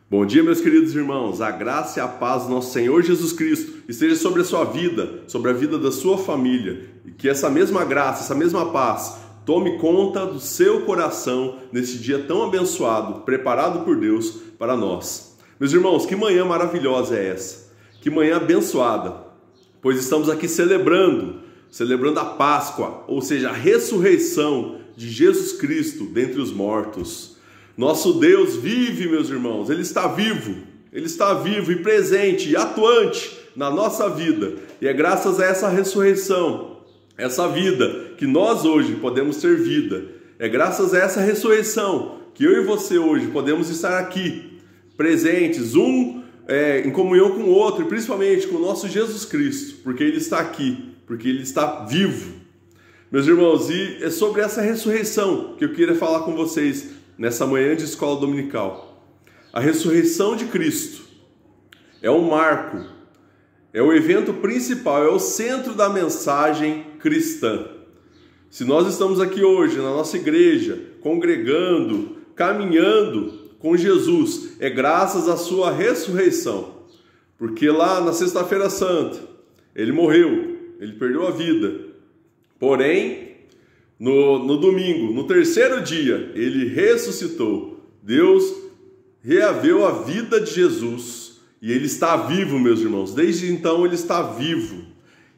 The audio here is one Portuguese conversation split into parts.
Bom dia, meus queridos irmãos. A graça e a paz do nosso Senhor Jesus Cristo esteja sobre a sua vida, sobre a vida da sua família. E que essa mesma graça, essa mesma paz tome conta do seu coração nesse dia tão abençoado, preparado por Deus para nós. Meus irmãos, que manhã maravilhosa é essa? Que manhã abençoada, pois estamos aqui celebrando a Páscoa, ou seja, a ressurreição de Jesus Cristo dentre os mortos. Nosso Deus vive, meus irmãos, Ele está vivo e presente e atuante na nossa vida. E é graças a essa ressurreição, essa vida, que nós hoje podemos ter vida. É graças a essa ressurreição que eu e você hoje podemos estar aqui, presentes, em comunhão com o outro, e principalmente com o nosso Jesus Cristo, porque Ele está aqui, porque Ele está vivo. Meus irmãos, e é sobre essa ressurreição que eu queria falar com vocês nessa manhã de escola dominical. A ressurreição de Cristo é um marco, é o evento principal, é o centro da mensagem cristã. Se nós estamos aqui hoje na nossa igreja, congregando, caminhando com Jesus, é graças à sua ressurreição. Porque lá na Sexta-feira Santa, Ele morreu, Ele perdeu a vida. Porém, no domingo, no terceiro dia, Ele ressuscitou. Deus reaveu a vida de Jesus e Ele está vivo, meus irmãos. Desde então Ele está vivo.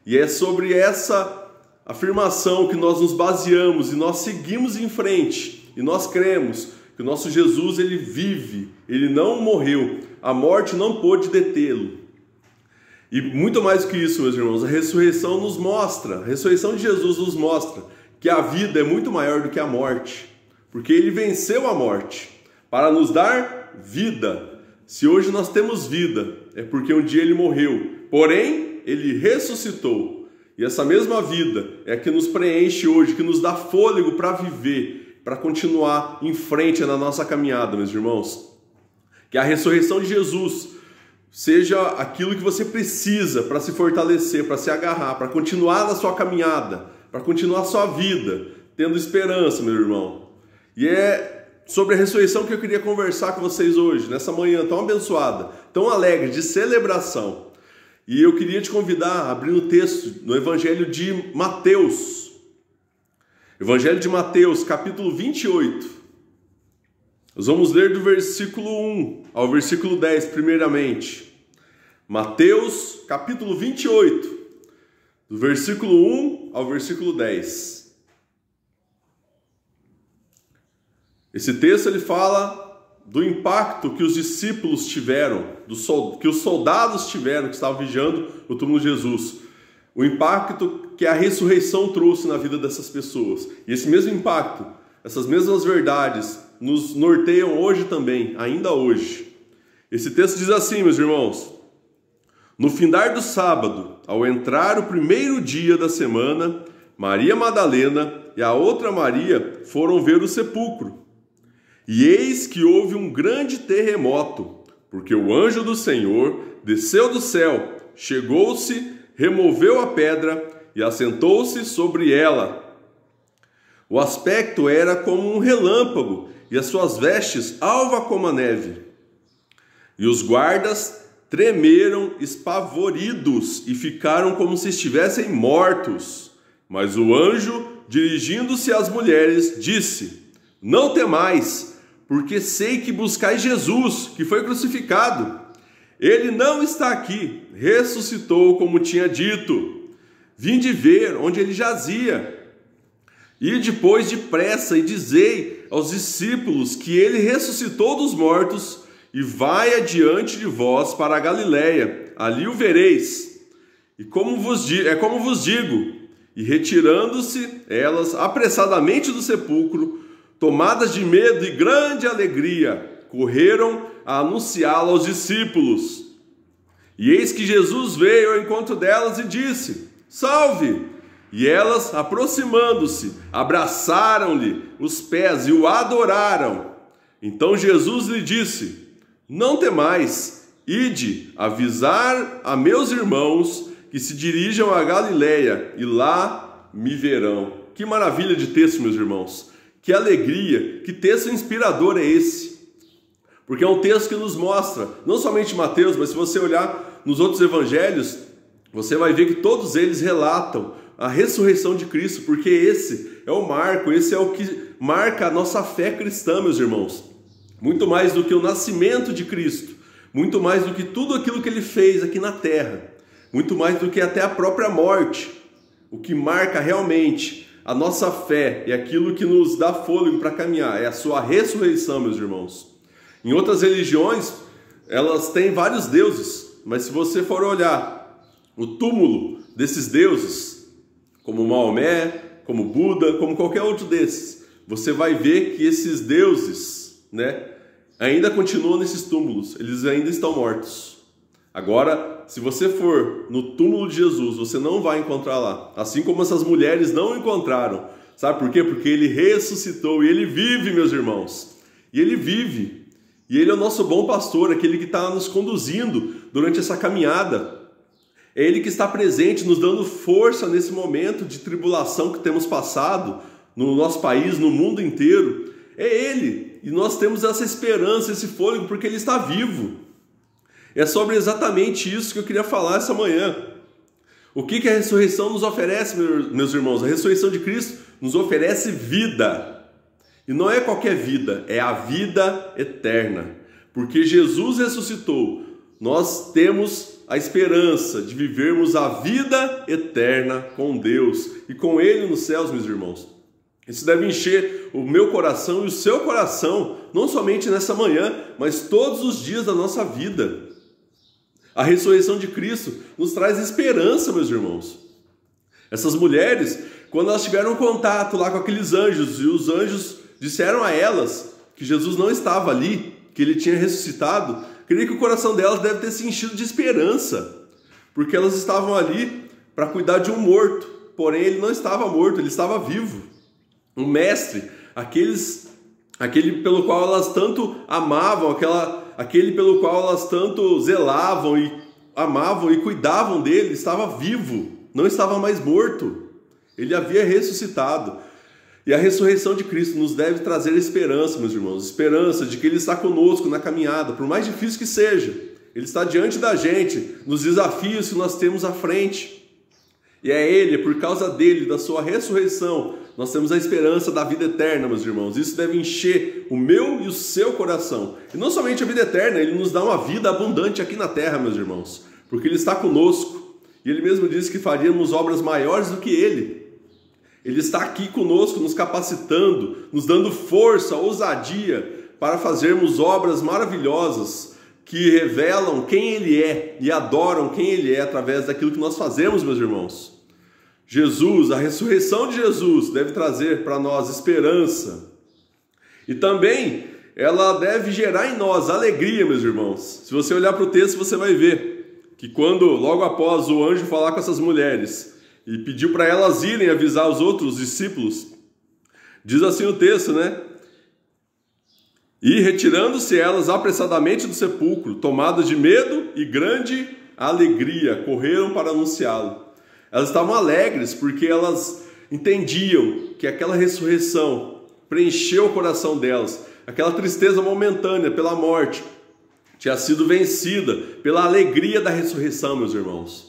E é sobre essa afirmação que nós nos baseamos e nós seguimos em frente. E nós cremos que o nosso Jesus, Ele vive, Ele não morreu. A morte não pôde detê-lo. E muito mais do que isso, meus irmãos, a ressurreição nos mostra, a ressurreição de Jesus nos mostra que a vida é muito maior do que a morte, porque Ele venceu a morte para nos dar vida. Se hoje nós temos vida, é porque um dia Ele morreu, porém Ele ressuscitou, e essa mesma vida é a que nos preenche hoje, que nos dá fôlego para viver, para continuar em frente na nossa caminhada, meus irmãos. Que a ressurreição de Jesus seja aquilo que você precisa para se fortalecer, para se agarrar, para continuar na sua caminhada, para continuar a sua vida, tendo esperança, meu irmão. E é sobre a ressurreição que eu queria conversar com vocês hoje, nessa manhã tão abençoada, tão alegre, de celebração. E eu queria te convidar a abrir o texto no Evangelho de Mateus. Evangelho de Mateus, capítulo 28. Nós vamos ler do versículo 1 ao versículo 10, primeiramente. Mateus, capítulo 28. Do versículo 1 ao versículo 10. Esse texto ele fala do impacto que os discípulos tiveram, que os soldados tiveram que estavam vigiando o túmulo de Jesus. O impacto que a ressurreição trouxe na vida dessas pessoas. E esse mesmo impacto, essas mesmas verdades, nos norteiam hoje também, ainda hoje. Esse texto diz assim, meus irmãos: no findar do sábado, ao entrar o primeiro dia da semana, Maria Madalena e a outra Maria foram ver o sepulcro. E eis que houve um grande terremoto, porque o anjo do Senhor desceu do céu, chegou-se, removeu a pedra e assentou-se sobre ela. O aspecto era como um relâmpago, e as suas vestes alva como a neve. E os guardas tremeram espavoridos e ficaram como se estivessem mortos. Mas o anjo, dirigindo-se às mulheres, disse: não temais, porque sei que buscais Jesus, que foi crucificado. Ele não está aqui, ressuscitou como tinha dito. Vinde ver onde ele jazia. E depois depressa e dizei aos discípulos que ele ressuscitou dos mortos, e vai adiante de vós para a Galileia, ali o vereis. E como vos digo, e retirando-se elas apressadamente do sepulcro, tomadas de medo e grande alegria, correram a anunciá-lo aos discípulos. E eis que Jesus veio ao encontro delas e disse: salve! E elas, aproximando-se, abraçaram-lhe os pés e o adoraram. Então Jesus lhe disse: não temais, ide avisar a meus irmãos que se dirijam a Galileia, e lá me verão. Que maravilha de texto, meus irmãos! Que alegria, que texto inspirador é esse! Porque é um texto que nos mostra, não somente Mateus, mas se você olhar nos outros evangelhos, você vai ver que todos eles relatam a ressurreição de Cristo, porque esse é o marco, esse é o que marca a nossa fé cristã, meus irmãos. Muito mais do que o nascimento de Cristo, muito mais do que tudo aquilo que ele fez aqui na terra, muito mais do que até a própria morte. O que marca realmente a nossa fé e aquilo que nos dá fôlego para caminhar é a sua ressurreição, meus irmãos. Em outras religiões, elas têm vários deuses, mas se você for olhar o túmulo desses deuses, como Maomé, como Buda, como qualquer outro desses, você vai ver que esses deuses, ainda continuam nesses túmulos, eles ainda estão mortos. Agora, se você for no túmulo de Jesus, você não vai encontrar lá, assim como essas mulheres não encontraram. Sabe por quê? Porque ele ressuscitou e ele vive, meus irmãos. E ele vive. E ele é o nosso bom pastor, aquele que está nos conduzindo durante essa caminhada. É ele que está presente, nos dando força nesse momento de tribulação que temos passado no nosso país, no mundo inteiro. É ele. E nós temos essa esperança, esse fôlego, porque ele está vivo. É sobre exatamente isso que eu queria falar essa manhã. O que a ressurreição nos oferece, meus irmãos? A ressurreição de Cristo nos oferece vida. E não é qualquer vida, é a vida eterna. Porque Jesus ressuscitou, nós temos a esperança de vivermos a vida eterna com Deus e com Ele nos céus, meus irmãos. Isso deve encher o meu coração e o seu coração, não somente nessa manhã, mas todos os dias da nossa vida. A ressurreição de Cristo nos traz esperança, meus irmãos. Essas mulheres, quando elas tiveram contato lá com aqueles anjos, e os anjos disseram a elas que Jesus não estava ali, que ele tinha ressuscitado, creio que o coração delas deve ter se enchido de esperança, porque elas estavam ali para cuidar de um morto, porém ele não estava morto, ele estava vivo. Um mestre, aquele pelo qual elas tanto amavam, aquele pelo qual elas tanto zelavam e amavam e cuidavam dele, estava vivo, não estava mais morto. Ele havia ressuscitado. E a ressurreição de Cristo nos deve trazer esperança, meus irmãos, esperança de que Ele está conosco na caminhada, por mais difícil que seja. Ele está diante da gente, nos desafios que nós temos à frente. E é Ele, por causa dele, da sua ressurreição, nós temos a esperança da vida eterna, meus irmãos. Isso deve encher o meu e o seu coração. E não somente a vida eterna, Ele nos dá uma vida abundante aqui na terra, meus irmãos. Porque Ele está conosco. E Ele mesmo disse que faríamos obras maiores do que Ele. Ele está aqui conosco, nos capacitando, nos dando força, ousadia para fazermos obras maravilhosas que revelam quem Ele é e adoram quem Ele é através daquilo que nós fazemos, meus irmãos. Jesus, a ressurreição de Jesus deve trazer para nós esperança. E também ela deve gerar em nós alegria, meus irmãos. Se você olhar para o texto, você vai ver que quando, logo após o anjo falar com essas mulheres e pediu para elas irem avisar os outros discípulos, diz assim o texto, E retirando-se elas apressadamente do sepulcro, tomadas de medo e grande alegria, correram para anunciá-lo. Elas estavam alegres porque elas entendiam que aquela ressurreição preencheu o coração delas. Aquela tristeza momentânea pela morte tinha sido vencida pela alegria da ressurreição, meus irmãos.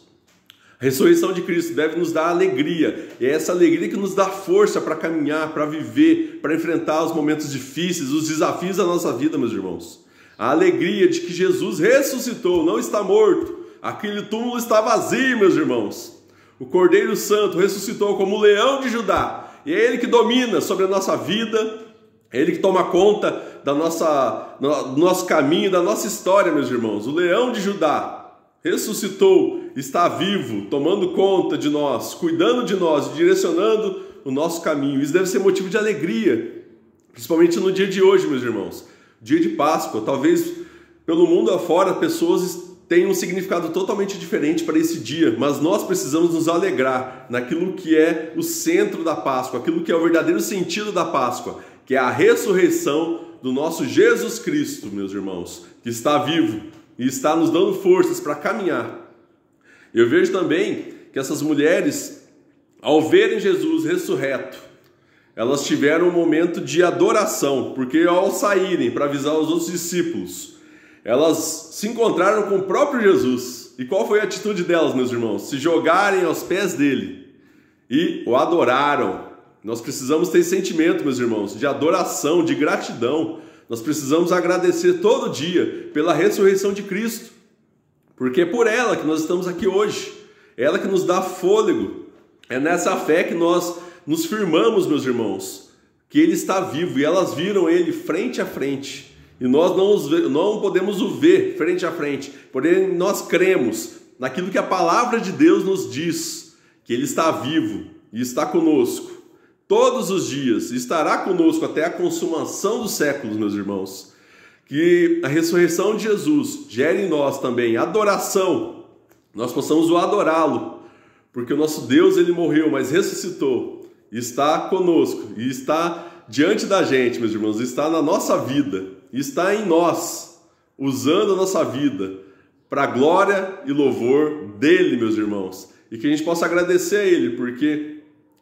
A ressurreição de Cristo deve nos dar alegria, e é essa alegria que nos dá força para caminhar, para viver, para enfrentar os momentos difíceis, os desafios da nossa vida, meus irmãos. A alegria de que Jesus ressuscitou, não está morto, aquele túmulo está vazio, meus irmãos. O Cordeiro Santo ressuscitou como o leão de Judá, e é Ele que domina sobre a nossa vida, é Ele que toma conta do nosso caminho, da nossa história, meus irmãos. O leão de Judá ressuscitou, está vivo, tomando conta de nós, cuidando de nós, direcionando o nosso caminho. Isso deve ser motivo de alegria, principalmente no dia de hoje, meus irmãos. Dia de Páscoa, talvez pelo mundo afora pessoas tenham um significado totalmente diferente para esse dia, mas nós precisamos nos alegrar naquilo que é o centro da Páscoa, aquilo que é o verdadeiro sentido da Páscoa, que é a ressurreição do nosso Jesus Cristo, meus irmãos, que está vivo e está nos dando forças para caminhar. Eu vejo também que essas mulheres, ao verem Jesus ressurreto, elas tiveram um momento de adoração, porque ao saírem para avisar os outros discípulos, elas se encontraram com o próprio Jesus. E qual foi a atitude delas, meus irmãos? Se jogarem aos pés dele e o adoraram. Nós precisamos ter sentimento, meus irmãos, de adoração, de gratidão. Nós precisamos agradecer todo dia pela ressurreição de Cristo, porque é por ela que nós estamos aqui hoje. É ela que nos dá fôlego. É nessa fé que nós nos firmamos, meus irmãos, que Ele está vivo, e elas viram Ele frente a frente. E nós não podemos o ver frente a frente, porém nós cremos naquilo que a palavra de Deus nos diz, que Ele está vivo e está conosco todos os dias, e estará conosco até a consumação dos séculos, meus irmãos. Que a ressurreição de Jesus gere em nós também adoração, nós possamos o adorá-lo, porque o nosso Deus, Ele morreu, mas ressuscitou, e está conosco, e está diante da gente, meus irmãos, está na nossa vida, está em nós, usando a nossa vida para a glória e louvor dele, meus irmãos. E que a gente possa agradecer a Ele, porque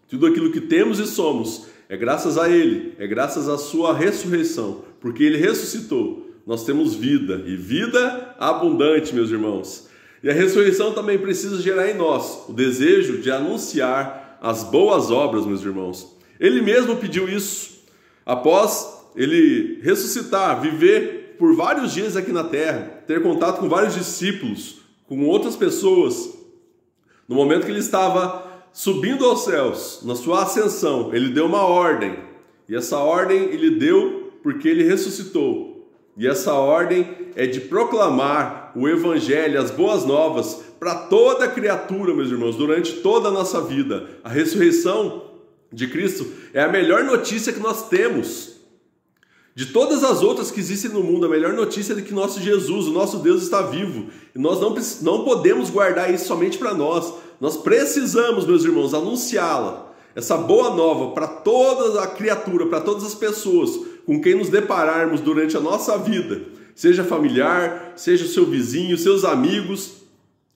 tudo aquilo que temos e somos é graças a Ele, é graças à sua ressurreição, porque Ele ressuscitou. Nós temos vida, e vida abundante, meus irmãos. E a ressurreição também precisa gerar em nós o desejo de anunciar as boas obras, meus irmãos. Ele mesmo pediu isso, após Ele ressuscitar, viver por vários dias aqui na terra, ter contato com vários discípulos, com outras pessoas. No momento que Ele estava subindo aos céus, na sua ascensão, Ele deu uma ordem, e essa ordem Ele deu porque Ele ressuscitou, e essa ordem é de proclamar o Evangelho, as boas novas, para toda criatura, meus irmãos, durante toda a nossa vida. A ressurreição de Cristo é a melhor notícia que nós temos. De todas as outras que existem no mundo, a melhor notícia é que nosso Jesus, o nosso Deus, está vivo. E nós não podemos guardar isso somente para nós. Nós precisamos, meus irmãos, anunciá-la, essa boa nova, para toda a criatura, para todas as pessoas com quem nos depararmos durante a nossa vida, seja familiar, seja o seu vizinho, seus amigos,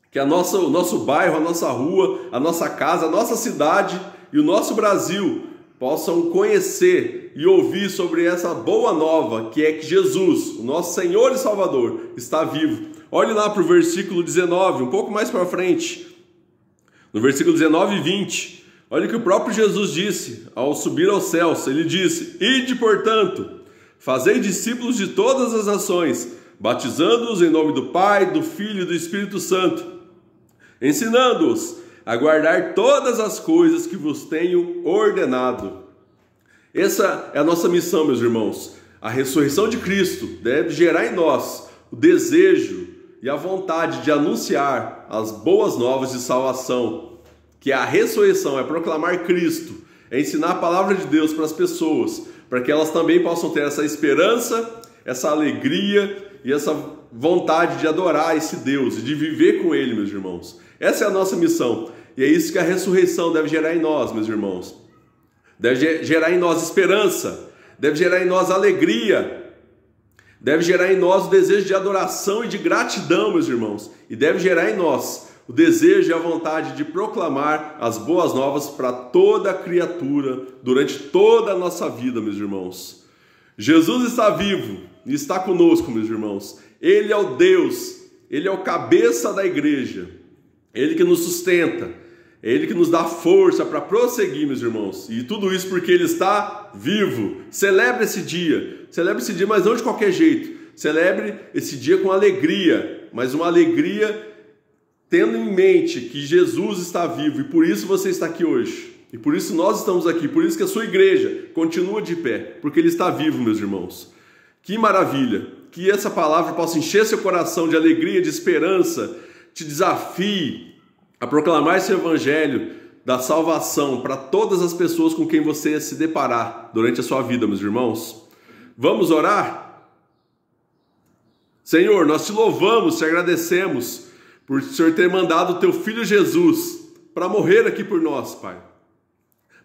que o nosso bairro, a nossa rua, a nossa casa, a nossa cidade e o nosso Brasil possam conhecer e ouvir sobre essa boa nova, que é que Jesus, o nosso Senhor e Salvador, está vivo. Olhe lá para o versículo 19, um pouco mais para frente. No versículo 19 e 20, olha o que o próprio Jesus disse ao subir aos céus. Ele disse: Ide, portanto, fazei discípulos de todas as nações, batizando-os em nome do Pai, do Filho e do Espírito Santo, ensinando-os a guardar todas as coisas que vos tenho ordenado. Essa é a nossa missão, meus irmãos. A ressurreição de Cristo deve gerar em nós o desejo e a vontade de anunciar as boas novas de salvação, que é a ressurreição, é proclamar Cristo, é ensinar a palavra de Deus para as pessoas, para que elas também possam ter essa esperança, essa alegria e essa vontade de adorar esse Deus e de viver com Ele, meus irmãos. Essa é a nossa missão, e é isso que a ressurreição deve gerar em nós, meus irmãos. Deve gerar em nós esperança, deve gerar em nós alegria, deve gerar em nós o desejo de adoração e de gratidão, meus irmãos, e deve gerar em nós o desejo e a vontade de proclamar as boas novas para toda a criatura durante toda a nossa vida, meus irmãos. Jesus está vivo e está conosco, meus irmãos. Ele é o Deus, Ele é o cabeça da igreja, Ele que nos sustenta, é Ele que nos dá força para prosseguir, meus irmãos. E tudo isso porque Ele está vivo. Celebre esse dia, mas não de qualquer jeito. Celebre esse dia com alegria, mas uma alegria tendo em mente que Jesus está vivo, e por isso você está aqui hoje. E por isso nós estamos aqui, por isso que a sua igreja continua de pé, porque Ele está vivo, meus irmãos. Que maravilha! Que essa palavra possa encher seu coração de alegria, de esperança, te desafie a proclamar esse evangelho da salvação para todas as pessoas com quem você se deparar durante a sua vida, meus irmãos. Vamos orar? Senhor, nós te louvamos, te agradecemos por o Senhor ter mandado o teu Filho Jesus para morrer aqui por nós, Pai.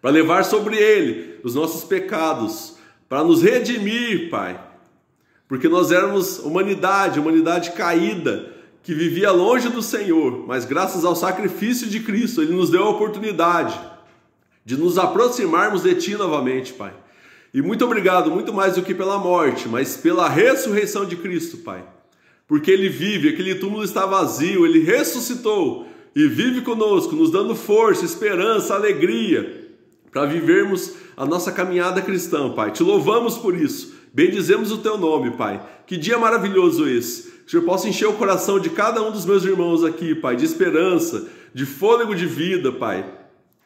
Para levar sobre Ele os nossos pecados, para nos redimir, Pai. Porque nós éramos humanidade caída, que vivia longe do Senhor, mas graças ao sacrifício de Cristo, Ele nos deu a oportunidade de nos aproximarmos de Ti novamente, Pai. E muito obrigado, muito mais do que pela morte, mas pela ressurreição de Cristo, Pai. Porque Ele vive, aquele túmulo está vazio, Ele ressuscitou e vive conosco, nos dando força, esperança, alegria, para vivermos a nossa caminhada cristã, Pai. Te louvamos por isso, bendizemos o Teu nome, Pai. Que dia maravilhoso esse, que o Senhor possa encher o coração de cada um dos meus irmãos aqui, Pai, de esperança, de fôlego de vida, Pai,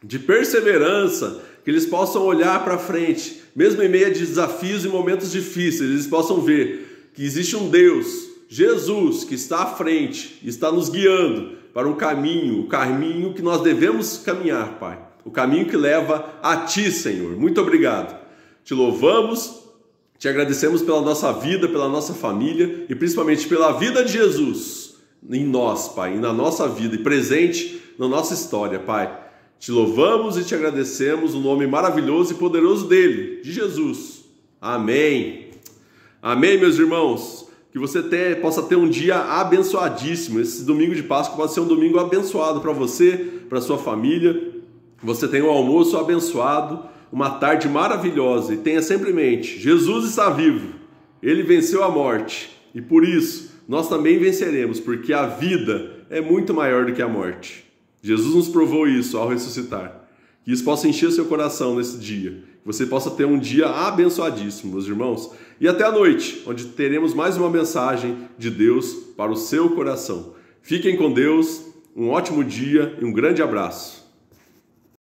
de perseverança, que eles possam olhar para frente, mesmo em meio a desafios e momentos difíceis, eles possam ver que existe um Deus, Jesus, que está à frente, está nos guiando para um caminho, o caminho que nós devemos caminhar, Pai, o caminho que leva a Ti, Senhor. Muito obrigado. Te louvamos, te agradecemos pela nossa vida, pela nossa família e principalmente pela vida de Jesus em nós, Pai, na nossa vida e presente na nossa história, Pai. Te louvamos e te agradecemos no nome maravilhoso e poderoso dele, de Jesus. Amém. Amém, meus irmãos. Que você possa ter um dia abençoadíssimo. Esse domingo de Páscoa pode ser um domingo abençoado para você, para sua família. Você tem um almoço abençoado, uma tarde maravilhosa. E tenha sempre em mente, Jesus está vivo. Ele venceu a morte. E por isso, nós também venceremos, porque a vida é muito maior do que a morte. Jesus nos provou isso ao ressuscitar. Que isso possa encher seu coração nesse dia. Que você possa ter um dia abençoadíssimo, meus irmãos. E até a noite, onde teremos mais uma mensagem de Deus para o seu coração. Fiquem com Deus, um ótimo dia e um grande abraço.